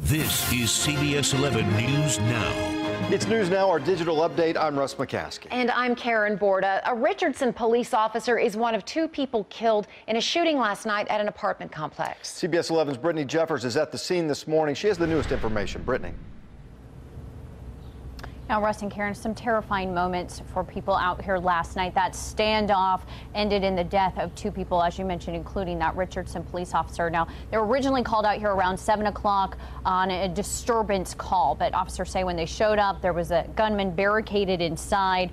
This is CBS 11 News Now. It's News Now, our digital update. I'm Russ McCaskey. And I'm Karen Borda. A Richardson police officer is one of two people killed in a shooting last night at an apartment complex. CBS 11's Brittany Jeffers is at the scene this morning. She has the newest information. Brittany. Now, Russ and Karen, some terrifying moments for people out here last night. That standoff ended in the death of two people, as you mentioned, including that Richardson police officer. Now, they were originally called out here around 7 o'clock on a disturbance call, but officers say when they showed up, there was a gunman barricaded inside.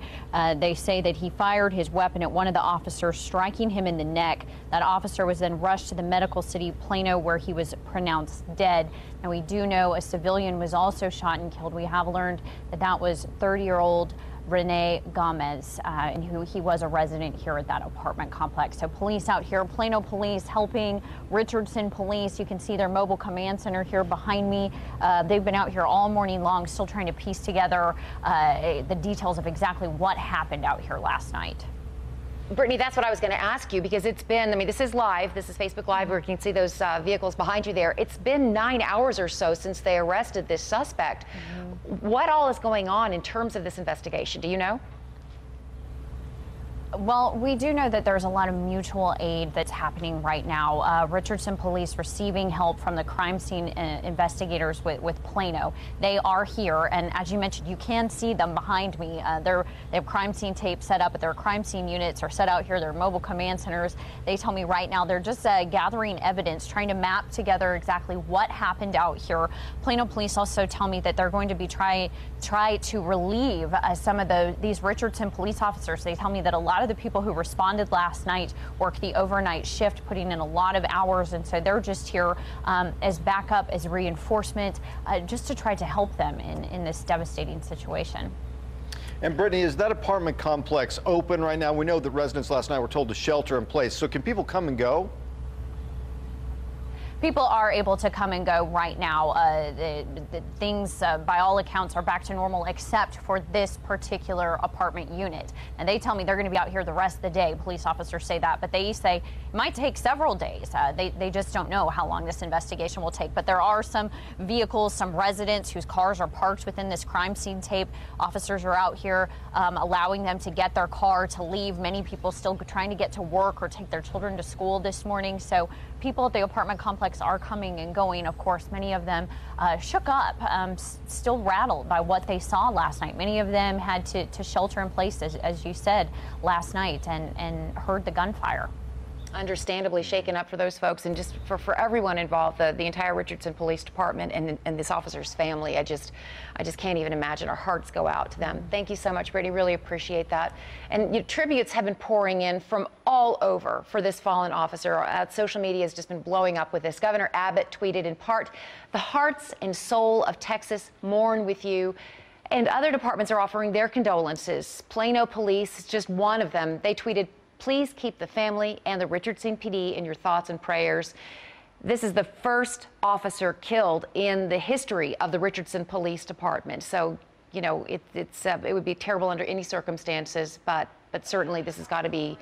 They say that he fired his weapon at one of the officers, striking him in the neck. That officer was then rushed to the medical city of Plano, where he was pronounced dead. And we do know a civilian was also shot and killed. We have learned that that was 30-year-old Rene Gomez, and he was a resident here at that apartment complex. So police out here, Plano police helping Richardson police. You can see their mobile command center here behind me. They've been out here all morning long, still trying to piece together the details of exactly what happened out here last night. Brittany, that's what I was going to ask you, because it's been, I mean, this is live. This is Facebook Live, where you can see those vehicles behind you there. It's been 9 hours or so since they arrested this suspect. What all is going on in terms of this investigation? Do you know? Well, we do know that there's a lot of mutual aid that's happening right now. Richardson police receiving help from the crime scene investigators with Plano. They are here, and as you mentioned, you can see them behind me. They have crime scene tape set up, but their crime scene units are set out here. Their mobile command centers. They tell me right now they're just gathering evidence, trying to map together exactly what happened out here. Plano police also tell me that they're going to be try to relieve some of these Richardson police officers. They tell me that a lot of the people who responded last night worked the overnight shift, putting in a lot of hours, and so they're just here as backup, as reinforcement, just to try to help them in this devastating situation. And Brittany, is that apartment complex open right now? We know that residents last night were told to shelter in place. So can people come and go? People are able to come and go right now. The things, by all accounts, are back to normal, except for this particular apartment unit. And they tell me they're going to be out here the rest of the day. Police officers say that, but they say it might take several days. They just don't know how long this investigation will take. But there are some vehicles, some residents whose cars are parked within this crime scene tape. Officers are out here allowing them to get their car, to leave. Many people still trying to get to work or take their children to school this morning. So people at the apartment complex are coming and going. Of course, many of them shook up, still rattled by what they saw last night. Many of them had to shelter in place, as you said, last night, and heard the gunfire. Understandably shaken up for those folks, and just for everyone involved, the entire Richardson Police Department and this officer's family. I just can't even imagine. Our hearts go out to them. Thank you so much, Brittany. Really appreciate that. And tributes have been pouring in from all over for this fallen officer. Social media has just been blowing up with this. Governor Abbott tweeted in part, "The hearts and soul of Texas mourn with you." And other departments are offering their condolences. Plano Police is just one of them. They tweeted, "Please keep the family and the Richardson PD in your thoughts and prayers." This is the first officer killed in the history of the Richardson Police Department. So, you know, it would be terrible under any circumstances, but certainly this has got to be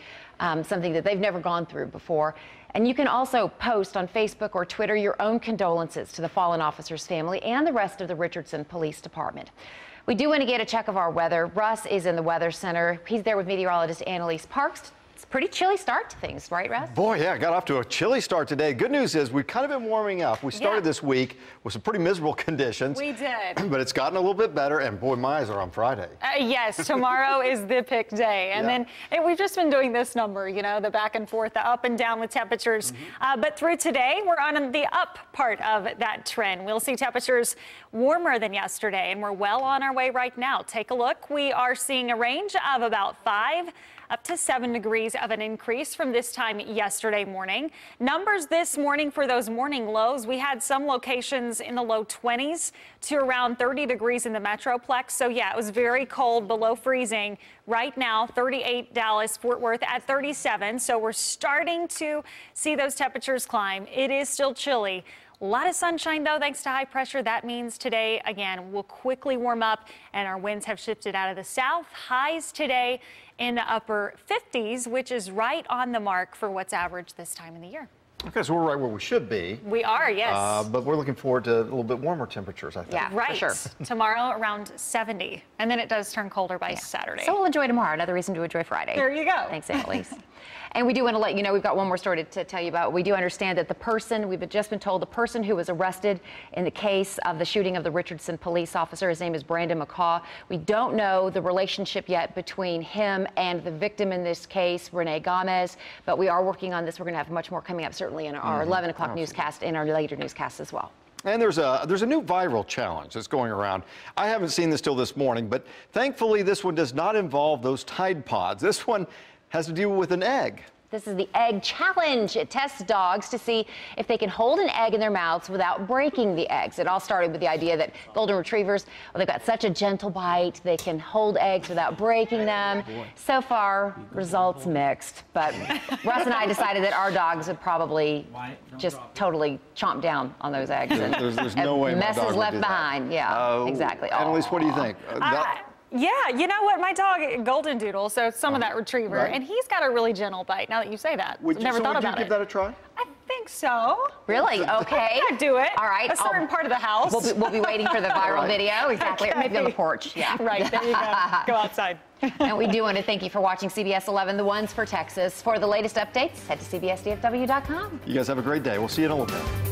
something that they've never gone through before. And you can also post on Facebook or Twitter your own condolences to the fallen officer's family and the rest of the Richardson Police Department. We do want to get a check of our weather. Russ is in the Weather Center. He's there with meteorologist Annalise Parks. It's a pretty chilly start to things, right, Russ? Boy, yeah, got off to a chilly start today. Good news is we've kind of been warming up. We started this week with some pretty miserable conditions. We did. But it's gotten a little bit better, and boy, my eyes are on Friday. Yes, tomorrow is the pick day. And then we've just been doing this number, you know, the back and forth, the up and down with temperatures. But through today, we're on the up part of that trend. We'll see temperatures warmer than yesterday, and we're well on our way right now. Take a look. We are seeing a range of about 5 up to 7 degrees of an increase from this time yesterday morning. Numbers this morning for those morning lows, we had some locations in the low 20s to around 30 degrees in the Metroplex. So yeah, it was very cold, below freezing. Right now, 38 Dallas, Fort Worth at 37. So we're starting to see those temperatures climb. It is still chilly. A lot of sunshine, though, thanks to high pressure. That means today, again, will quickly warm up, and our winds have shifted out of the south. Highs today in the upper 50s, which is right on the mark for what's average this time of the year. Okay, so we're right where we should be. We are, yes. But we're looking forward to a little bit warmer temperatures, I think. Yeah, Right. for sure. Tomorrow around 70. And then it does turn colder by Saturday. So we'll enjoy tomorrow. Another reason to enjoy Friday. There you go. Thanks, Annalise. And we do want to let you know, we've got one more story to tell you about. We do understand that the person, we've just been told, the person who was arrested in the case of the shooting of the Richardson police officer, his name is Brandon McCaw. We don't know the relationship yet between him and the victim in this case, Renee Gomez, but we are working on this. We're going to have much more coming up, certainly in our 11 o'clock newscast and our later newscast as well. And there's a new viral challenge that's going around. I haven't seen this till this morning, but thankfully this one does not involve those Tide Pods. This one has to do with an egg. This is the egg challenge. It tests dogs to see if they can hold an egg in their mouths without breaking the eggs. It all started with the idea that golden retrievers, well, they've got such a gentle bite, they can hold eggs without breaking them. So far, results mixed. But Russ and I decided that our dogs would probably just totally chomp down on those eggs. And There's no way my messes dog would left do that. behind. Yeah, exactly. Annalise, what do you think? Yeah, you know what? My dog, Golden Doodle, so some of that retriever, Right. and he's got a really gentle bite. Now that you say that, Would you, never so thought would you about give it. that a try? I think so. Really? Okay. I'd do it. All right. A certain part of the house. We'll be waiting for the viral video. Exactly. Or maybe on the porch. Yeah. Right, there you go. Go outside. And we do want to thank you for watching CBS 11, the ones for Texas. For the latest updates, head to CBSDFW.com. You guys have a great day. We'll see you in a little bit.